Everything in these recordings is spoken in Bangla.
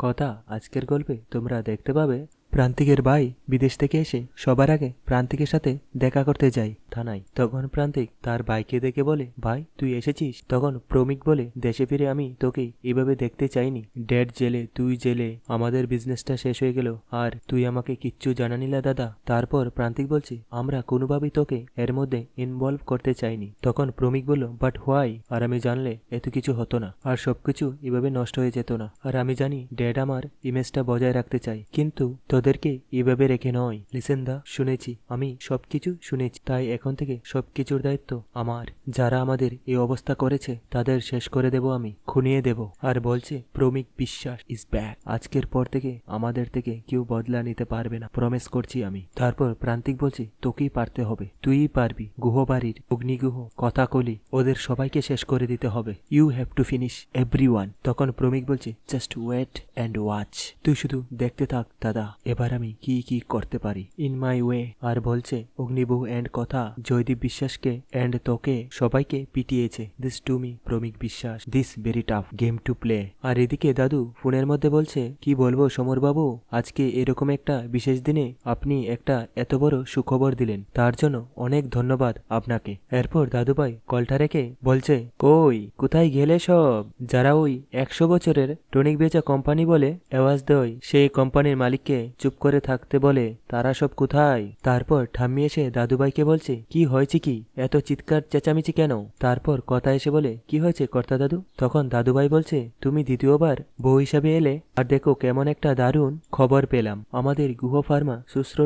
কথা আজকের গল্পে তোমরা দেখতে পাবে প্রান্তিকের ভাই বিদেশ থেকে এসে সবার আগে প্রান্তিকের সাথে দেখা করতে যায় থানায়। তখন প্রান্তিক তার ভাইকে দেখে বলে, ভাই তুই এসেছিস? তখন প্রমিক বলে, দেশে ফিরে আমি তোকে এভাবে দেখতে চাইনি। ড্যাড জেলে, তুই জেলে, আমাদের বিজনেসটা শেষ হয়ে গেল, আর তুই আমাকে কিচ্ছু জানানি না দাদা। তারপর প্রান্তিক বলছে, আমরা কোনোভাবেই তোকে এর মধ্যে ইনভলভ করতে চাইনি। তখন প্রমিক বলল, বাট হোয়াই? আর আমি জানলে এত কিছু হতো না, আর সবকিছু এভাবে নষ্ট হয়ে যেত না। আর আমি জানি ড্যাড আমার ইমেজটা বজায় রাখতে চাই, কিন্তু তোদেরকে এভাবে রেখে নয়। লিসেন দা, শুনেছি, আমি সবকিছু শুনেছি, তাই এখন থেকে সবকিছুর দায়িত্ব আমার। যারা আমাদের এই অবস্থা করেছে তাদের শেষ করে দেব, আমি খুনিয়ে দেব। আর বলছে, প্রমিক বিশ্বাস ইজ ব্যাক। আজকের পর থেকে আমাদের থেকে কেউ বদলা নিতে পারবে না, প্রমিস করছি আমি। তারপর প্রান্তিক বলছে, তোকেই পারতে হবে, তুইই পারবি। গুহবাড়ির অগ্নিগুহ, কথাকলি, ওদের সবাইকে শেষ করে দিতে হবে। You have to finish everyone. তখন প্রমিক বলছে, জাস্ট ওয়েট অ্যান্ড ওয়াচ। তুই শুধু দেখতে থাক দাদা, এবার আমি কি কি করতে পারি ইন মাই ওয়ে। আর বলছে, অগ্নিবহু এন্ড কথা জয়দীপ বিশ্বাসকে এন্ড তোকে সবাইকে পিটিয়েছে। দিস টু মি প্রমিক Biswas, this very tough game to play. আর এদিকে দাদু ফোনের মধ্যে বলছে, কি বলবো সমর বাবু, আজকে এরকম একটা বিশেষ দিনে আপনি একটা এত বড় সুখবর দিলেন, তার জন্য অনেক ধন্যবাদ আপনাকে। এরপর দাদুভাই কলটা রেখে বলছে, কই কোথায় গেলে সব? যারা ওই 100 বছরের টনিক বেচা কোম্পানি বলে আওয়াজ দেয়, সেই কোম্পানির মালিককে চুপ করে থাকতে বলে, তারা সব কোথায়? তারপর ঠাম্মি এসে দাদুভাইকে বলছে, কি হয়েছে, কি এত চিৎকার চেঁচামেচি কেন? তারপর কথা এসে বলে, কি হয়েছে কর্তা দাদু? তখন দাদুভাই বলছে, তুমি দ্বিতীয়বার বউ হিসাবে এলে, আর দেখো কেমন একটা দারুণ খবর পেলাম, আমাদের গুহ ফার্মা সুশ্রো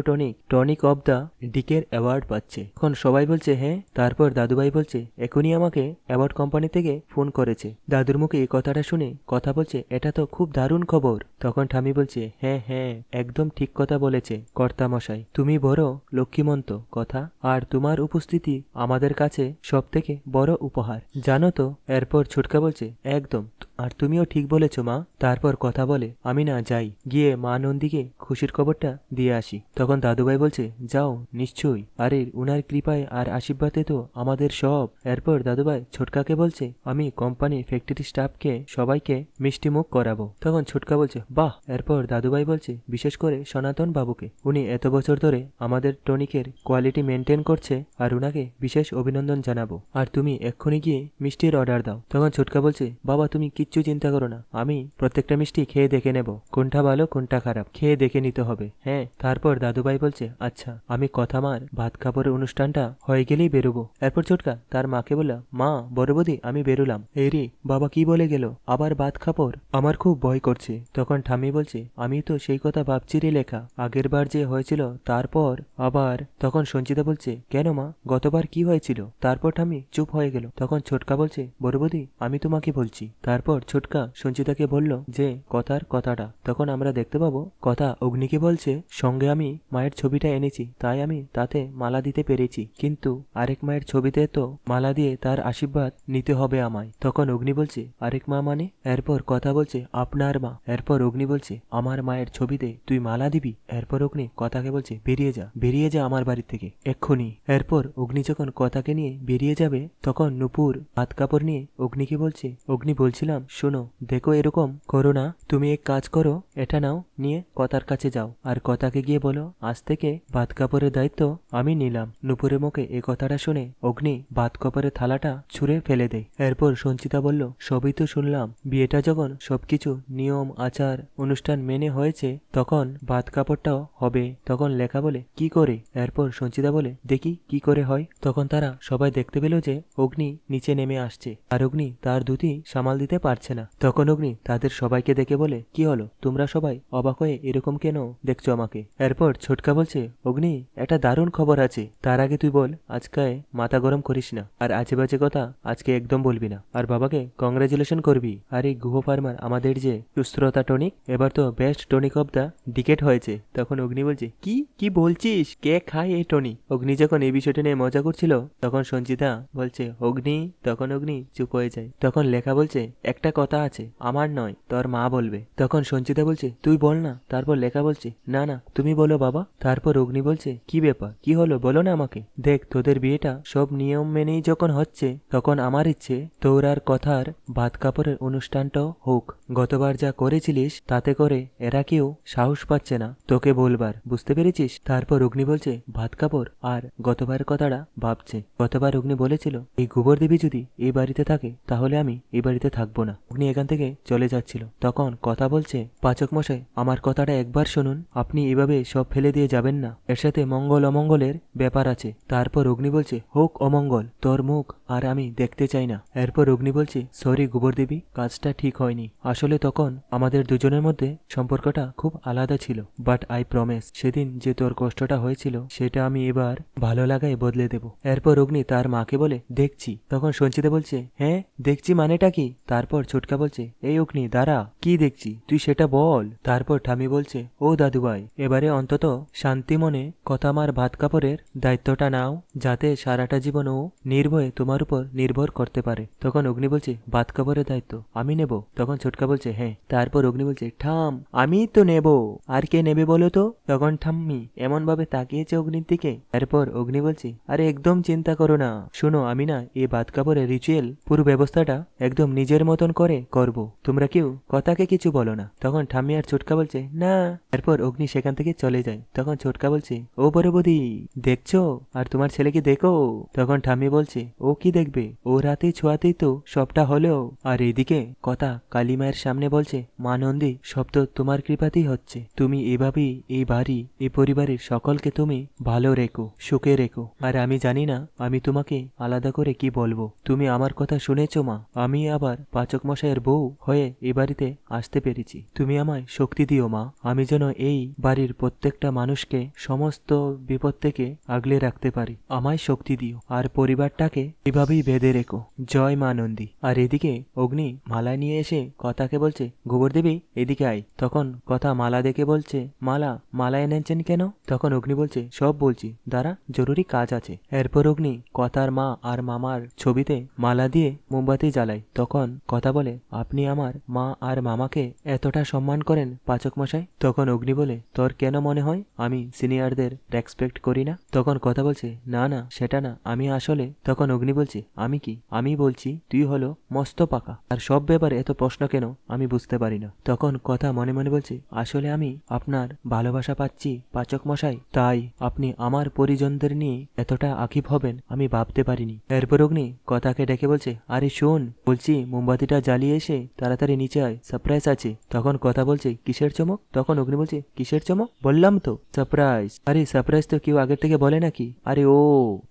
টনিক অব দ্য ডিকের অ্যাওয়ার্ড পাচ্ছে। এখন সবাই বলছে হ্যাঁ। তারপর দাদুভাই বলছে, এখনই আমাকে অ্যাওয়ার্ড কোম্পানি থেকে ফোন করেছে। দাদুর মুখে এই কথাটা শুনে কথা বলছে, এটা তো খুব দারুণ খবর। তখন ঠামি বলছে, হ্যাঁ হ্যাঁ, একদম ঠিক কথা বলেছে কর্তা মশাই, তুমি বড় লক্ষ্মীমন্ত কথা, আর তোমার উপস্থিতি আমাদের কাছে সব থেকে বড় উপহার, জানো তো। এরপর ছুটকা বলছে, একদম, আর তুমিও ঠিক বলেছ মা। তারপর কথা বলে, আমি না যাই, গিয়ে মা নন্দীকে খুশির খবরটা দিয়ে আসি। তখন দাদুভাই বলছে, যাও নিশ্চয়ই, আরে উনার কৃপায় আর আশীর্বাদে তো আমাদের সব। এরপর দাদুভাই ছোটকাকে বলছে, আমি কোম্পানি ফ্যাক্টরি স্টাফকে সবাইকে মিষ্টি মুখ করাবো। তখন ছোটকা বলছে, বাহ। এরপর দাদুভাই বলছে, বিশেষ করে সনাতন বাবুকে, উনি এত বছর ধরে আমাদের টনিকের কোয়ালিটি মেনটেন করছে, আর উনাকে বিশেষ অভিনন্দন জানাবো। আর তুমি এক্ষুনি গিয়ে মিষ্টির অর্ডার দাও। তখন ছোটকা বলছে, বাবা তুমি কিচ্ছু চিন্তা করো না, আমি প্রত্যেকটা মিষ্টি খেয়ে দেখে নেব, কোনটা ভালো কোনটা খারাপ খেয়ে দেখে নিতে হবে, হ্যাঁ। তারপর দাদুভাই বলছে, আচ্ছা আমি কথা মার ভাত খাবারের অনুষ্ঠানটা হয়ে গেলেই বেরোবো। এরপর ছোটকা তার মাকে বলল, মা বড় বৌদি আমি বেরোলাম। এই রে বাবা, কি বলে গেল আবার ভাত খাবর? আমার খুব ভয় করছে। তখন ঠাম্মি বলছে, আমি তো সেই কথা ভাবছি রে লেখা, আগের বার যে হয়েছিল তারপর আবার। তখন সঞ্চিতা বলছে, কেন মা, গতবার কি হয়েছিল? তারপর ঠাম্মি চুপ হয়ে গেল। তখন ছোটকা বলছে, বড় বৌদি আমি তোমাকে বলছি। তারপর ছোটকা সঞ্চিতাকে বলল যে কথার কথাটা। তখন আমরা দেখতে পাবো কথা অগ্নিকে বলছে, সঙ্গে আমি মায়ের ছবিটা এনেছি, তাই আমি তাতে মালা দিতে পেরেছি, কিন্তু আরেক মায়ের ছবিতে তো মালা দিয়ে তার আশীর্বাদ নিতে হবে আমায়। তখন অগ্নি বলছে, আরেক মা মানে? এরপর কথা বলছে, আপনার মা। এরপর অগ্নি বলছে, আমার মায়ের ছবিতে তুই মালা দিবি? এরপর অগ্নি কথাকে বলছে, বেরিয়ে যা, বেরিয়ে যা আমার বাড়ি থেকে এক্ষুনি। এরপর অগ্নি যখন কথাকে নিয়ে বেরিয়ে যাবে, তখন নুপুর হাত কাপড় নিয়ে অগ্নিকে বলছে, অগ্নি বলছিলাম শোনো, দেখো এরকম করো না, তুমি এক কাজ করো, এটা নাও, নিয়ে কথার কাছে যাও, আর কথাকে গিয়ে বলো আজ থেকে ভাত কাপড়ের দায়িত্ব আমি নিলাম। নুপুরের মুখে এ কথাটা শুনে অগ্নি ভাত কাপড়ের থালাটা ছুঁড়ে ফেলে দেয়। এরপর সঞ্চিতা বলল, সবই তো শুনলাম, বিয়েটা যখন সবকিছু নিয়ম আচার অনুষ্ঠান মেনে হয়েছে, তখন ভাত কাপড়টাও হবে। তখন লেখা বলে, কি করে? এরপর সঞ্চিতা বলে, দেখি কি করে হয়। তখন তারা সবাই দেখতে পেল যে অগ্নি নিচে নেমে আসছে, আর অগ্নি তার ধুতি সামাল দিতে পারছে না। তখন অগ্নি তাদের সবাইকে দেখে বলে, কি হলো, তোমরা সবাই অবাক হয়ে এরকম কেন দেখছো আমাকে? এরপর ছোটকা বলছে, অগ্নি একটা দারুণ খবর আছে, তার আগে তুই বল, আজকে মাথা গরম করিস না, আর আজে বাজে কথা আজকে একদম বলবি না, আর বাবাকে কংগ্রেচুলেশন করবি। আর এই গুহ ফার্মার আমাদের যে সুশ্রতা টনিক, এবার তো best tonic of the decade হয়েছে। তখন অগ্নি বলছে, কি কি বলছিস, কে খায় এই টনিক? অগ্নি যখন এই বিষয়টা নিয়ে মজা করছিল, তখন সঞ্চিতা বলছে, অগ্নি। তখন অগ্নি চুপ হয়ে যায়। তখন লেখা বলছে, একটা কথা আছে, আমার নয় তোর মা বলবে। তখন সঞ্চিতা বলছে, তুই বল না। তারপর লেখা বলছে, না না তুমি বলো বাবা। তারপর অগ্নি বলছে, কি ব্যাপার, কি হলো বলো না আমাকে। দেখ তোদের বিয়েটা সব নিয়ম মেনেই যখন হচ্ছে, তখন আমার ইচ্ছে তোর আর কথার ভাত কাপড়ের অনুষ্ঠানটাও হোক। গতবার যা করেছিলিস তাতে করে এরা কেউ সাহস পাচ্ছে না তোকে বলবার, বুঝতে পেরেছিস? তারপর অগ্নি বলছে ভাত কাপড় আর গতবার কথাটা ভাবছে। গতবার অগ্নি বলেছিল এই গোবর দেবী যদি এই বাড়িতে থাকে তাহলে আমি এই বাড়িতে থাকবো না। অগ্নি এখান থেকে চলে যাচ্ছিল, তখন কথা বলছে পাচক মশাই আমার কথাটা একবার শুনুন, আপনি এভাবে সব ফেলে দিয়ে যাবেন না, এর সাথে মঙ্গল অমঙ্গলের ব্যাপার আছে। তারপর অগ্নি বলছে হোক অমঙ্গল, তোর মুখ আর আমি দেখতে চাই না। এরপর অগ্নি বলছে সরি গোবর দেবী, কাজটা ঠিক হয়নি। আসলে তখন আমাদের দুজনের মধ্যে সম্পর্কটা খুব আলাদা ছিল, বাট আই প্রমিস সেদিন যে তোর কষ্টটা হয়েছিল সেটা আমি এবার ভালো লাগায় বদলে দেব। এরপর অগ্নি তার মাকে বলে দেখছি। তখন সঞ্চিতা বলছে হ্যাঁ দেখছি মানেটা কি? তারপর ছোটকা বলছে এই অগ্নি দাঁড়া, কি দেখছি তুই সেটা বল। তারপর ঠামি বলছে ও দাদুভাই এবারে অন্তত শান্তি মনে কথা আমার ভাত কাপড়ের দায়িত্বটা নাও, যাতে সারাটা জীবন ও নির্ভয়ে তোমার উপর নির্ভর করতে পারে। তখন অগ্নি বলছে ভাত কাপড়ের দায়িত্ব আমি নেব? তখন ছোটকা বলছে হ্যাঁ। তারপর অগ্নি বলছে ঠাম আমি তো নেব, আর কে নেবে বলো তো? তখন ঠাম্মি এমন ভাবে তাকিয়েছে অগ্নির দিকে। এরপর অগ্নি বলছে আরে একদম চিন্তা করো না, শোনো আমি না এই ভাত কাপড়ের রিচুয়াল পুরো ব্যবস্থাটা একদম নিজের মতন করে করব, তোমরা কেউ কথাকে কিছু বলো না। তখন ঠাম্মি আর ছোটকা বলছে না। এরপর অগ্নি সেখান থেকে চলে যায়। তখন ছোটকা বলছে ও বড় বৌদি দেখছো, আর তোমার ছেলেকে দেখো। তখন ঠাম্মি বলছে ও কি দেখবে, ও রাতে ছোঁয়াতেই তো সবটা হলো। আর এদিকে কথা কালিমায়ের সামনে বলছে মা নন্দী সব তো তোমার কৃপাতেই হচ্ছে, তুমি এভাবেই এই বাড়ি এই পরিবারের সকলকে তুমি ভালো রেখো, সুখে রেখো। আর আমি জানি না আমি তোমাকে আলাদা করে কি বলবো, তুমি আমার কথা শুনেছো মা, আমি আবার পাচক মশাইয়ের বউ হয়ে এ বাড়িতে আসতে পেরেছি, তুমি আমায় শক্তি দিও মা, আমি যেন এই বাড়ির প্রত্যেকটা মানুষকে সমস্ত বিপদ থেকে আগলে রাখতে পারি, আমায় শক্তি দিও, আর পরিবারটাকে এভাবেই বেঁধে রেখো, জয় মা নন্দী। আর এদিকে অগ্নি মালা নিয়ে এসে কথাকে বলছে গোবর দেবী এদিকে আয়। তখন কথা মালা দেখে বলছে মালা এনেছেন কেন? তখন অগ্নি বলছে সব বলছি, দাঁড়া জরুরি কাজ আছে। এরপর অগ্নি কথার মা আর মামার ছবিতে মালা দিয়ে মোমবাতি জ্বালায়। তখন কথা বলে আপনি আমার মা আর মামাকে এতটা সম্মান করেন পাচক মশাই? তখন অগ্নি বলে তোর কেন মনে হয় আমি সিনিয়রদের রেসপেক্ট করি না? তখন কথা বলছে না না সেটা না, আমি আসলে। তখন অগ্নি বলছে আমি কি? আমি বলছি তুই হলো মস্ত পাকা, আর সব ব্যাপারে এত প্রশ্ন কেন আমি বুঝতে পারি না। তখন কথা মনে মনে বলছে আসলে আমি আপনার ভালোবাসা পাচ্ছি পাচক মশাই, তাই আপনি আমার পরিজনদের নিয়ে এতটা আকিব হবেন আমি ভাবতে পারিনি। এরপর অগ্নি কথাকে ডেকে বলছে আরে শোন, বলছি মোমবাতিটা জ্বালিয়ে এসে তাড়াতাড়ি নিচে আয়, সারপ্রাইজ আছে। তখন কথা বলছে কিসের চমক? তখন অগ্নি বলছে কিসের চমক? বললাম তো সারপ্রাইজ। আরে সারপ্রাইজ তো কেউ আগের থেকে বলে নাকি? আরে ও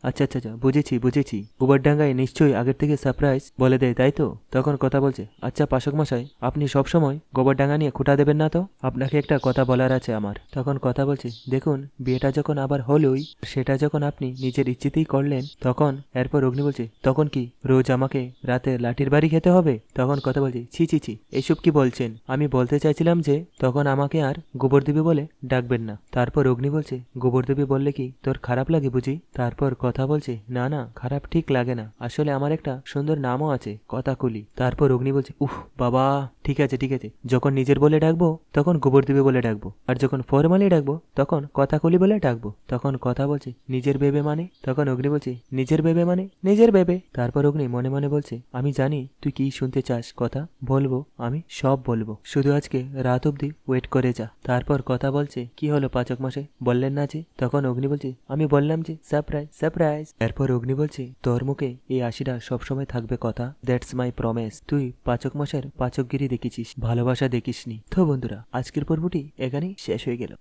আচ্ছা আচ্ছা আচ্ছা বুঝেছি, গোবরডাঙ্গায় নিশ্চয়ই আগের থেকে সারপ্রাইজ বলে দেয় তাই তো? তখন কথা বলছে আচ্ছা পাচক মশাই আপনি সবসময় গোবরডাঙ্গা নিয়ে খুঁটা দেবেন না তো, আপনাকে একটা কথা বলার আছে আমার। তখন কথা বলছে দেখুন বিয়েটা যখন আবার হলোই, সেটা যখন আপনি নিজের ইচ্ছেতেই করলেন, তখন এরপর অগ্নি বলছে তখন কি রোজ আমাকে রাতে লাঠির বাড়ি খেতে হবে? তখন কথা বলছে ছি ছি ছি এসব কি বলছেন, আমি বলতে চাইছিলাম যে তখন আমাকে আর গোবর দেবী বলে ডাকবেন না। তারপর অগ্নি বলছে গোবর দেবী বললে কি তোর খারাপ লাগে বুঝি? তারপর কথা বলছে না না খারাপ ঠিক লাগে না, আসলে আমার একটা সুন্দর নামও আছে কথাকুলি। তারপর অগ্নি বলছে উফ বাবা ঠিক আছে যখন নিজের বলে ডাকবো তখন গোবর দেবী বলে ডাকবো, আর যখন ফরমালি ডাকবো তখন কথাকুলি বলে ডাকবো। তখন কথা বলছে নিজের ভেবে মানে? তখন অগ্নি বলছে নিজের ভেবে মানে নিজের ভেবে। তারপর অগ্নি মনে মনে বলছে আমি জানি তুই কি শুনতে চাস, কথা বলবো, আমি সব বলবো, শুধু আজকে রাত অব্দি ওয়েট করে যা। তারপর কথা বলছে কি হলো পাচক মশাই বললেন না যে? তখন অগ্নি বলছে আমি বললাম যে সারপ্রাইজ। এরপর অগ্নি বলছে তোর মুখে এই হাসিটা সবসময় থাকবে কথা, দ্যাটস মাই প্রমিস। তুই পাচক মশাইয়ের পাচকগিরি দেখেছিস, ভালোবাসা দেখিসনি। তো বন্ধুরা আজকের পর্বটি এখানেই শেষ হয়ে গেল।